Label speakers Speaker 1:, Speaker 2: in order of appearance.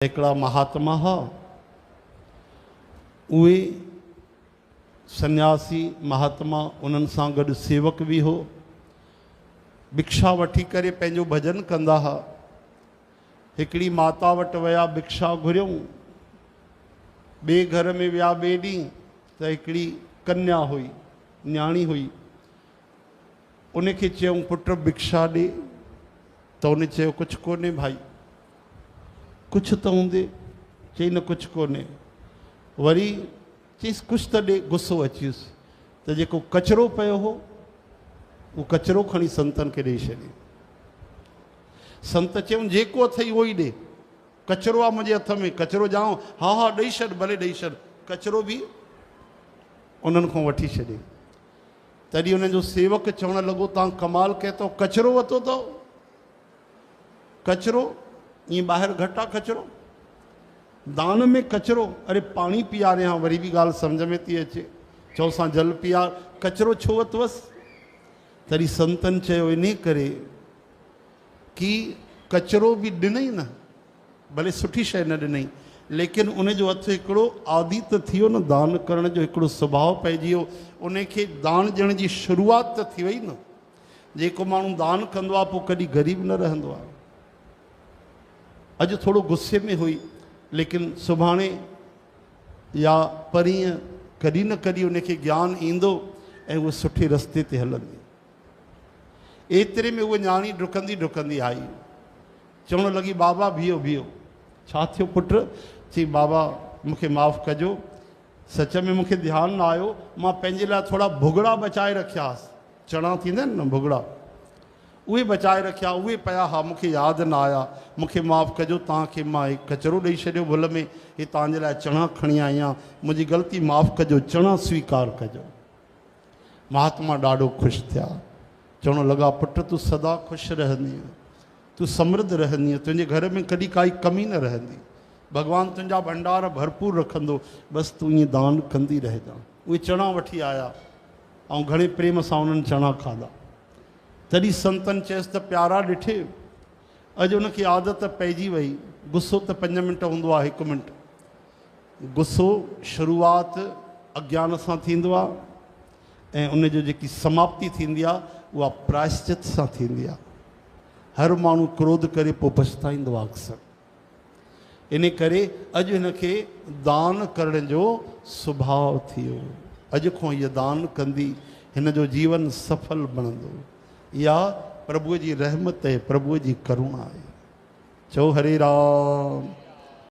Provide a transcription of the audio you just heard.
Speaker 1: हिकिड़ा महात्मा हा, उहे सन्यासी महात्मा उन्हनि सां गॾु सेवक भी हो। भिक्षा वठी करे पंहिंजो भजन कंदा हा। हिकिड़ी माता वटि विया, भिक्षा घुरियऊं। ॿिए घर में विया ॿिए ॾींहुं त हिकिड़ी कन्या हुई, न्याणी हुई। उनखे चयऊं पुट भिक्षा ॾे, त उन चयो कुझु कोन्हे भाई। कुछ तो हूंदे? चई न कुछ कोन्हे। वरी चईसि कुछ तो ॾे। गुस्सो अचियुसि त जेको कचरो पियो हो वो कचरो खणी संतन खे ॾेई छॾियो। संत चयूं जेको अथई उहो ई ॾे, कचरो आहे मुंहिंजे हथ में, कचरो ॼाणो? हा हा ॾेई छॾ, भले ॾेई छॾ। कचरो बि उन्हनि खां वठी छॾियो। तॾहिं उन्हनि जो सेवक चवणु लॻो तव्हां कमाल कयो अथव, कचरो वरितो अथव? कचरो ये बाहर घटा कचरो, दान में कचरो। अरे पानी पीआरे हाँ, वरी भी गाल समझ में थी अचे। चौसा जल पीआर, कचरो छो वरितवसि? तरी संतन चयो इन करे कि कचरो भी ॾिनई न, भले सुठी शइ न ॾिनई, लेकिन उन जो हथ हिकिड़ो आदी त थियो न, दान करण जो हिकिड़ो स्वभाव पइजी वियो। उनखे दान ॾियण जी शुरूआत त थी वई न। जेको माण्हू दान कंदो आहे पोइ कॾहिं ग़रीब न रहंदो आहे। अॼु थोड़ो गुस्से में हुई, लेकिन सुभाणे या परीहं कॾहिं न कॾहिं उनखे ज्ञान ईंदो ऐं उहो सुठे रस्ते ते हलंदी। एतिरे में उहा न्याणी डुकंदी डुकंदी आई, चवणु लॻी बाबा बीहो बीहो। छा थियो पुट? चई बाबा मूंखे माफ़ु कजो, सच में मूंखे ध्यानु न आयो। मां पंहिंजे लाइ थोड़ा भुॻड़ा बचाए रखियासीं, चणा थींदा आहिनि न भुॻड़ा, उहे बचाए रखिया, उहे पिया हा, मूंखे यादि न आया। मूंखे माफ़ु कजो, तव्हांखे मां कचरो ॾेई छॾियो भुल में, हे तव्हांजे लाइ चणा खणी आई आहियां, मुंहिंजी ग़लती माफ़ु कजो, चणा स्वीकार कजो। महात्मा ॾाढो ख़ुशि थिया। चवणु लॻा पुट तूं सदा ख़ुशि रहंदीअ, तूं समृद्ध रहंदीअ, तुंहिंजे घर में कॾहिं काई कमी न रहंदी, भॻवानु तुंहिंजा भंडार भरपूर रखंदो, बसि तूं ईअं दान कंदी रहिजां। उहे चणा वठी आया ऐं घणे प्रेम सां उन्हनि चणा खाधा। तॾहिं संतन चयसि त प्यारा ॾिठे, अॼु उनखे आदत पइजी वई। गुस्सो त 5 मिंट हूंदो आहे, 1 मिंट। गुस्सो शुरूआत अज्ञान सां थींदो आहे ऐं उनजो जेकी समाप्ति थींदी आहे उहा प्रायश्चित सां थींदी आहे। हर माण्हू क्रोध करे पोइ पछताईंदो आहे अक्सर। इन करे अॼु हिनखे दान करण जो स्वभाव थियो। अॼु खां हीअ दान कंदी, हिन जो जीवन सफल बणंदो। या प्रभु जी रहमत है, प्रभु जी करुणा है। चो हरे राम।